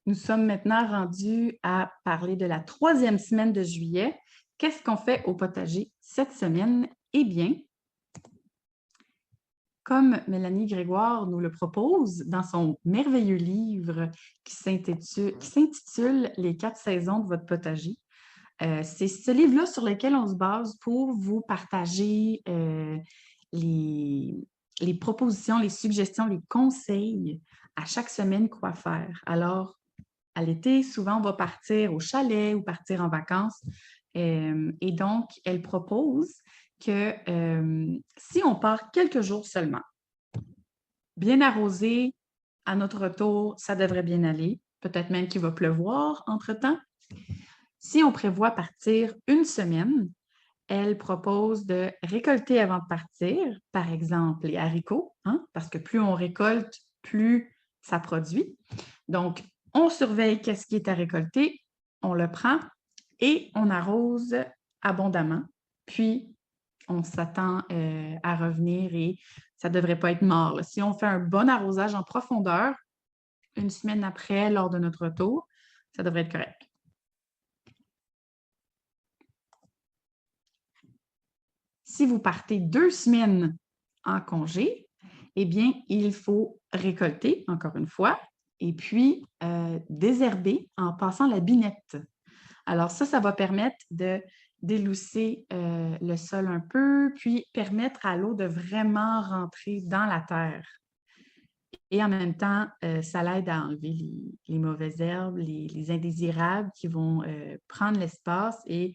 Nous sommes maintenant rendus à parler de la troisième semaine de juillet. Qu'est-ce qu'on fait au potager cette semaine? Eh bien, comme Mélanie Grégoire nous le propose dans son merveilleux livre qui s'intitule Les 4 saisons de votre potager, c'est ce livre-là sur lequel on se base pour vous partager les, les propositions, les suggestions, les conseils à chaque semaine quoi faire. Alors, à l'été, souvent, on va partir au chalet ou partir en vacances. Et donc, elle propose que si on part quelques jours seulement, bien arrosé, à notre retour, ça devrait bien aller. Peut-être même qu'il va pleuvoir entre-temps. Si on prévoit partir une semaine, elle propose de récolter avant de partir, par exemple les haricots, hein, parce que plus on récolte, plus ça produit. Donc, on surveille qu'est-ce qui est à récolter, on le prend et on arrose abondamment. Puis, on s'attend à revenir et ça ne devrait pas être mort, là. Si on fait un bon arrosage en profondeur, une semaine après, lors de notre retour, ça devrait être correct. Si vous partez 2 semaines en congé, eh bien, il faut récolter, encore une fois, et puis désherber en passant la binette. Alors ça va permettre de d'élousser le sol un peu, puis permettre à l'eau de vraiment rentrer dans la terre. Et en même temps, ça l'aide à enlever les mauvaises herbes, les indésirables qui vont prendre l'espace et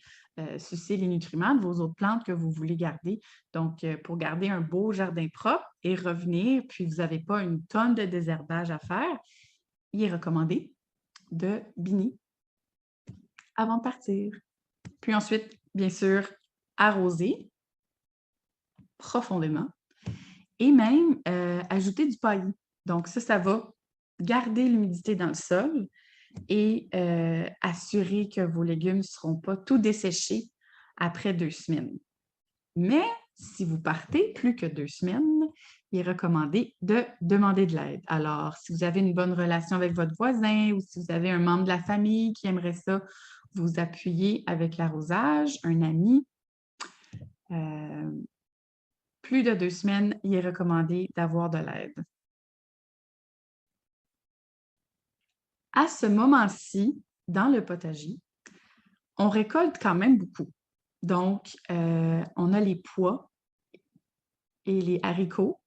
sucer les nutriments de vos autres plantes que vous voulez garder. Donc, pour garder un beau jardin propre et revenir, puis vous n'avez pas une tonne de désherbage à faire, il est recommandé de biner avant de partir. Puis ensuite, bien sûr, arroser profondément et même ajouter du paillis. Donc ça va garder l'humidité dans le sol et assurer que vos légumes ne seront pas tout desséchés après 2 semaines. Mais si vous partez plus que 2 semaines, il est recommandé de demander de l'aide. Alors, si vous avez une bonne relation avec votre voisin ou si vous avez un membre de la famille qui aimerait ça, vous appuyer avec l'arrosage, un ami. Plus de 2 semaines, il est recommandé d'avoir de l'aide. À ce moment-ci, dans le potager, on récolte quand même beaucoup. Donc, on a les pois et les haricots.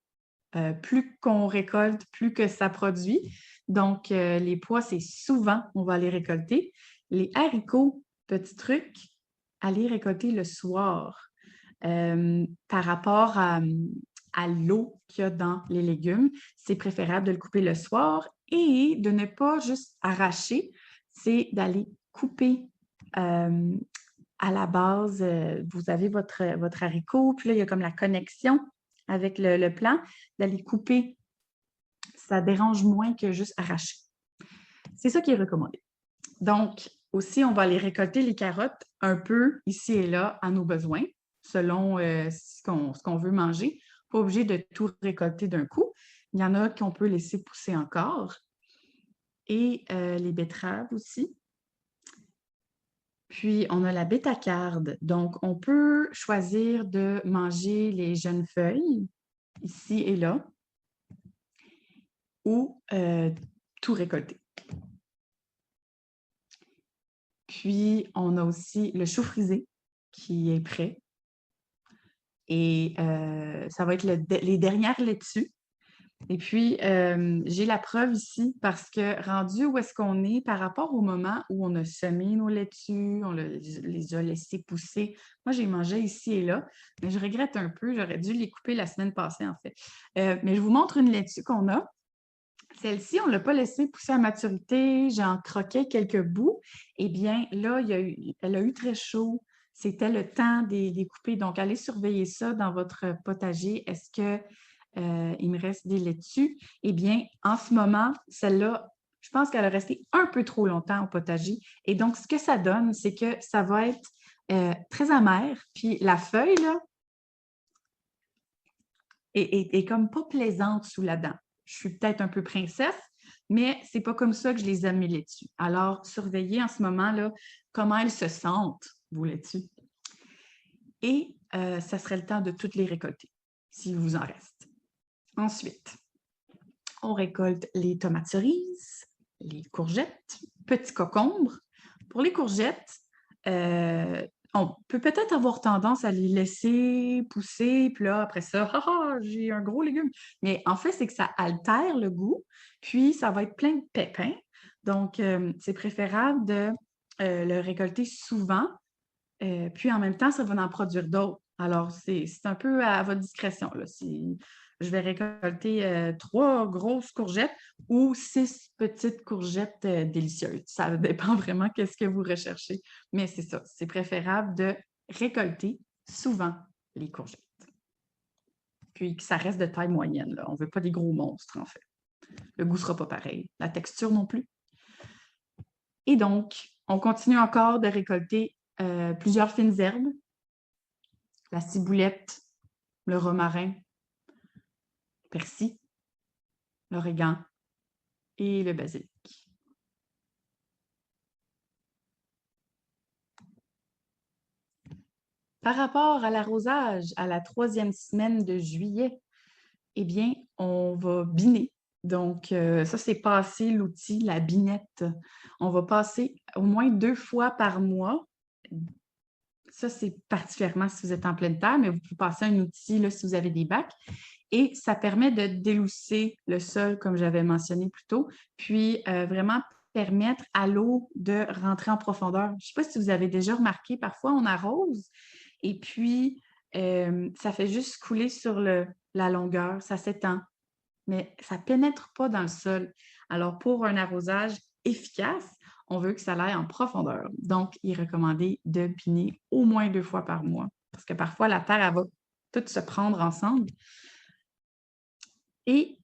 Plus qu'on récolte, plus que ça produit. Donc, les pois, c'est souvent, on va les récolter. Les haricots, petit truc, aller récolter le soir par rapport à l'eau qu'il y a dans les légumes. C'est préférable de le couper le soir et de ne pas juste arracher, c'est d'aller couper à la base. Vous avez votre haricot, puis là, il y a comme la connexion avec le plant, d'aller couper. Ça dérange moins que juste arracher. C'est ça qui est recommandé. Donc, aussi, on va aller récolter les carottes un peu ici et là à nos besoins, selon ce qu'on veut manger. Pas obligé de tout récolter d'un coup. Il y en a qu'on peut laisser pousser encore. Et les betteraves aussi. Puis, on a la bétacarde. Donc, on peut choisir de manger les jeunes feuilles, ici et là, ou tout récolter. Puis, on a aussi le chou frisé qui est prêt. Et ça va être les dernières laitues. Et puis, j'ai la preuve ici parce que rendu où est-ce qu'on est par rapport au moment où on a semé nos laitues, on les a laissées pousser. Moi, j'ai mangé ici et là, mais je regrette un peu. J'aurais dû les couper la semaine passée, en fait. Mais je vous montre une laitue qu'on a. Celle-ci, on ne l'a pas laissée pousser à maturité. J'en croquais quelques bouts. Eh bien, là, elle a eu très chaud. C'était le temps de les couper. Donc, allez surveiller ça dans votre potager. Est-ce que il me reste des laitues? Eh bien, en ce moment, celle-là, je pense qu'elle a resté un peu trop longtemps au potager. Et donc, ce que ça donne, c'est que ça va être très amer. Puis la feuille, là, est comme pas plaisante sous la dent. Je suis peut-être un peu princesse, mais c'est pas comme ça que je les aime, mes laitues. Alors, surveillez en ce moment-là comment elles se sentent, vos laitues. Et ça serait le temps de toutes les récolter, s'il vous en reste. Ensuite, on récolte les tomates cerises, les courgettes, petits concombres. Pour les courgettes, on peut peut-être avoir tendance à les laisser pousser, puis là, après ça, ah, ah, j'ai un gros légume. Mais en fait, c'est que ça altère le goût, puis ça va être plein de pépins. Donc, c'est préférable de le récolter souvent, puis en même temps, ça va en produire d'autres. Alors, c'est un peu à votre discrétion, là. Si je vais récolter 3 grosses courgettes ou 6 petites courgettes délicieuses. Ça dépend vraiment qu'est-ce que vous recherchez. Mais c'est ça, c'est préférable de récolter souvent les courgettes. Puis que ça reste de taille moyenne, là. On ne veut pas des gros monstres, en fait. Le goût ne sera pas pareil. La texture non plus. Et donc, on continue encore de récolter plusieurs fines herbes, la ciboulette, le romarin, le persil, l'origan et le basilic. Par rapport à l'arrosage à la 3e semaine de juillet, eh bien, on va biner. Donc, ça, c'est passer l'outil, la binette. On va passer au moins 2 fois par mois. Ça, c'est particulièrement si vous êtes en pleine terre, mais vous pouvez passer un outil là, si vous avez des bacs. Et ça permet de délousser le sol, comme j'avais mentionné plus tôt, puis vraiment permettre à l'eau de rentrer en profondeur. Je ne sais pas si vous avez déjà remarqué, parfois on arrose et puis ça fait juste couler sur la longueur, ça s'étend, mais ça ne pénètre pas dans le sol. Alors, pour un arrosage efficace, on veut que ça aille en profondeur. Donc, il est recommandé de biner au moins 2 fois par mois parce que parfois, la terre, elle va tout se prendre ensemble. Et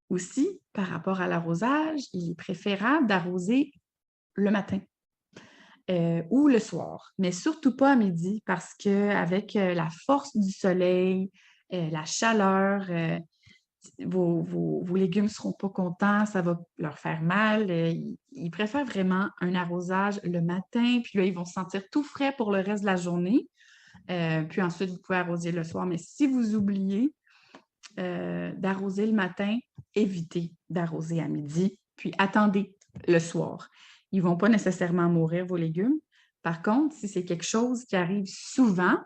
aussi, par rapport à l'arrosage, il est préférable d'arroser le matin ou le soir, mais surtout pas à midi parce qu'avec la force du soleil, la chaleur, vos légumes ne seront pas contents, ça va leur faire mal. Ils préfèrent vraiment un arrosage le matin, puis là, ils vont se sentir tout frais pour le reste de la journée. Puis ensuite, vous pouvez arroser le soir. Mais si vous oubliez d'arroser le matin, évitez d'arroser à midi, puis attendez le soir. Ils ne vont pas nécessairement mourir, vos légumes. Par contre, si c'est quelque chose qui arrive souvent,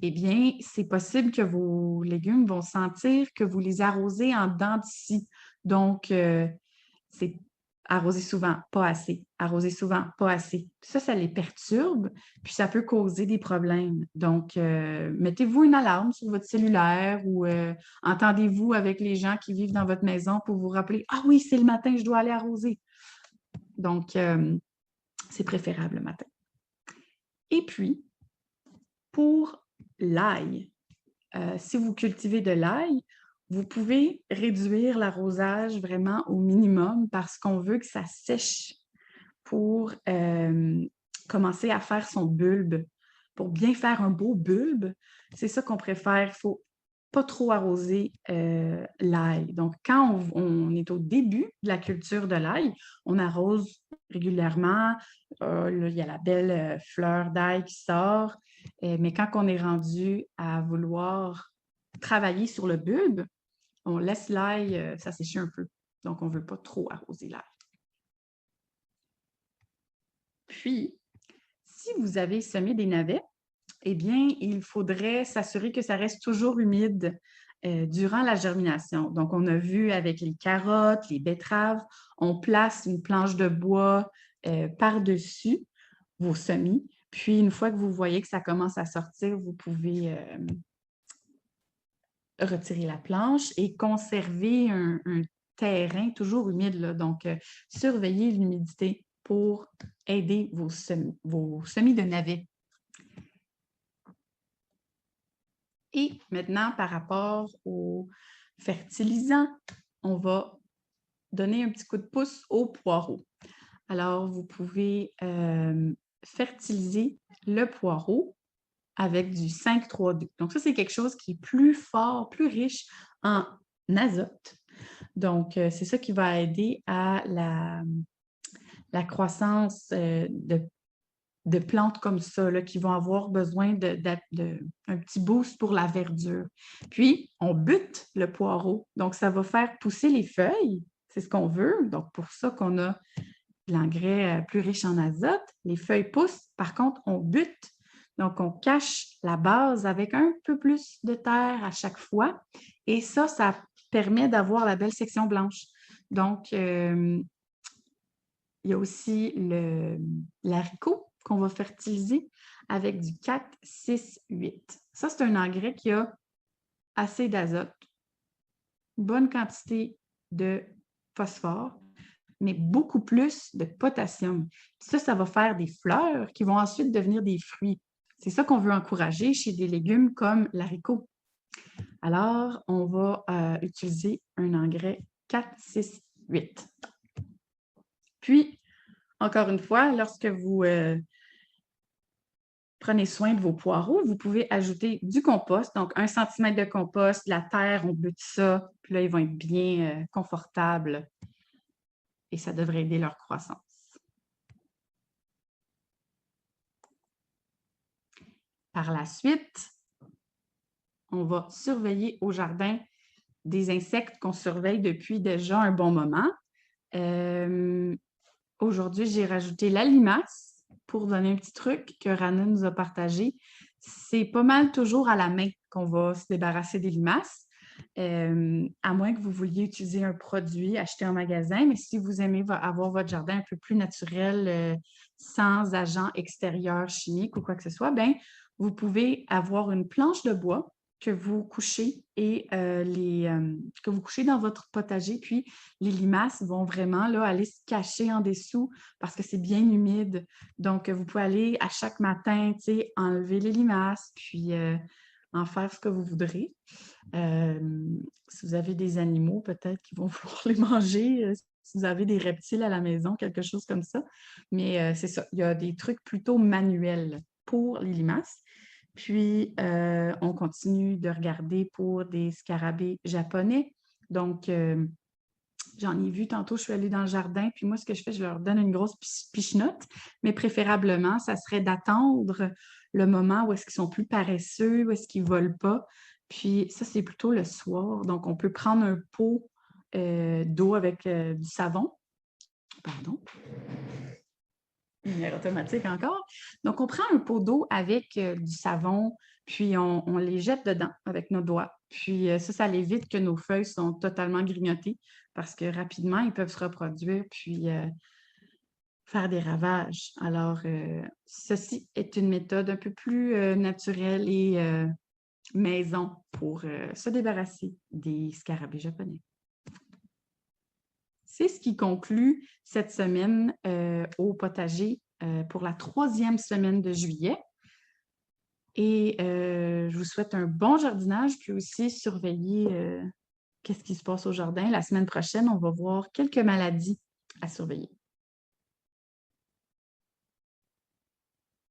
eh bien, c'est possible que vos légumes vont sentir que vous les arrosez en dents de scie. Donc, c'est arroser souvent, pas assez. Arroser souvent, pas assez. Ça les perturbe, puis ça peut causer des problèmes. Donc, mettez-vous une alarme sur votre cellulaire ou entendez-vous avec les gens qui vivent dans votre maison pour vous rappeler « Ah oui, c'est le matin, je dois aller arroser. » Donc, c'est préférable le matin. Et puis, pour l'ail, si vous cultivez de l'ail, vous pouvez réduire l'arrosage vraiment au minimum parce qu'on veut que ça sèche pour commencer à faire son bulbe. Pour bien faire un beau bulbe, c'est ça qu'on préfère. Il ne faut pas trop arroser l'ail. Donc, quand on est au début de la culture de l'ail, on arrose régulièrement. Là, il y a la belle fleur d'ail qui sort. Mais quand on est rendu à vouloir travailler sur le bulbe, on laisse l'ail s'assécher un peu. Donc, on ne veut pas trop arroser l'ail. Puis, si vous avez semé des navets, eh bien, il faudrait s'assurer que ça reste toujours humide durant la germination. Donc, on a vu avec les carottes, les betteraves, on place une planche de bois par-dessus vos semis. Puis, une fois que vous voyez que ça commence à sortir, vous pouvez retirer la planche et conserver un terrain toujours humide, là. Donc, surveillez l'humidité pour aider vos semis de navets. Et maintenant, par rapport aux fertilisants, on va donner un petit coup de pouce aux poireaux. Alors, vous pouvez fertiliser le poireau avec du 5,3-2. Donc, ça, c'est quelque chose qui est plus fort, plus riche en azote. Donc, c'est ça qui va aider à la croissance de plantes comme ça, là, qui vont avoir besoin d'un petit boost pour la verdure. Puis, on bute le poireau. Donc, ça va faire pousser les feuilles. C'est ce qu'on veut. Donc, pour ça qu'on a de l'engrais plus riche en azote. Les feuilles poussent. Par contre, on bute. Donc, on cache la base avec un peu plus de terre à chaque fois. Et ça permet d'avoir la belle section blanche. Donc, il y a aussi l'haricot qu'on va fertiliser avec du 4, 6, 8. Ça, c'est un engrais qui a assez d'azote, une bonne quantité de phosphore, mais beaucoup plus de potassium. Ça va faire des fleurs qui vont ensuite devenir des fruits. C'est ça qu'on veut encourager chez des légumes comme l'haricot. Alors, on va utiliser un engrais 4, 6, 8. Puis, encore une fois, lorsque vous prenez soin de vos poireaux, vous pouvez ajouter du compost, donc 1 cm de compost, de la terre, on bute ça, puis là, ils vont être bien confortables et ça devrait aider leur croissance. Par la suite, on va surveiller au jardin des insectes qu'on surveille depuis déjà un bon moment. Aujourd'hui, j'ai rajouté la limace pour donner un petit truc que Rana nous a partagé. C'est pas mal toujours à la main qu'on va se débarrasser des limaces, à moins que vous vouliez utiliser un produit acheté en magasin. Mais si vous aimez avoir votre jardin un peu plus naturel, sans agents extérieurs chimiques ou quoi que ce soit, bien, vous pouvez avoir une planche de bois que vous couchez que vous couchez dans votre potager, puis les limaces vont vraiment là, aller se cacher en dessous parce que c'est bien humide. Donc, vous pouvez aller à chaque matin, enlever les limaces, puis en faire ce que vous voudrez. Si vous avez des animaux, peut-être qu'ils vont vouloir les manger. Si vous avez des reptiles à la maison, quelque chose comme ça. Mais c'est ça, il y a des trucs plutôt manuels pour les limaces. Puis, on continue de regarder pour des scarabées japonais. Donc, j'en ai vu tantôt, je suis allée dans le jardin, puis moi, ce que je fais, je leur donne une grosse pichenote, mais préférablement, ça serait d'attendre le moment où est-ce qu'ils sont plus paresseux, où est-ce qu'ils ne volent pas. Puis ça, c'est plutôt le soir. Donc, on peut prendre un pot d'eau avec du savon. Pardon. Lumière automatique encore. Donc, on prend un pot d'eau avec du savon, puis on les jette dedans avec nos doigts. Puis ça évite que nos feuilles sont totalement grignotées parce que rapidement, ils peuvent se reproduire puis faire des ravages. Alors, ceci est une méthode un peu plus naturelle et maison pour se débarrasser des scarabées japonais. C'est ce qui conclut cette semaine au potager pour la 3e semaine de juillet. Et je vous souhaite un bon jardinage, puis aussi surveiller qu'est-ce qui se passe au jardin. La semaine prochaine, on va voir quelques maladies à surveiller.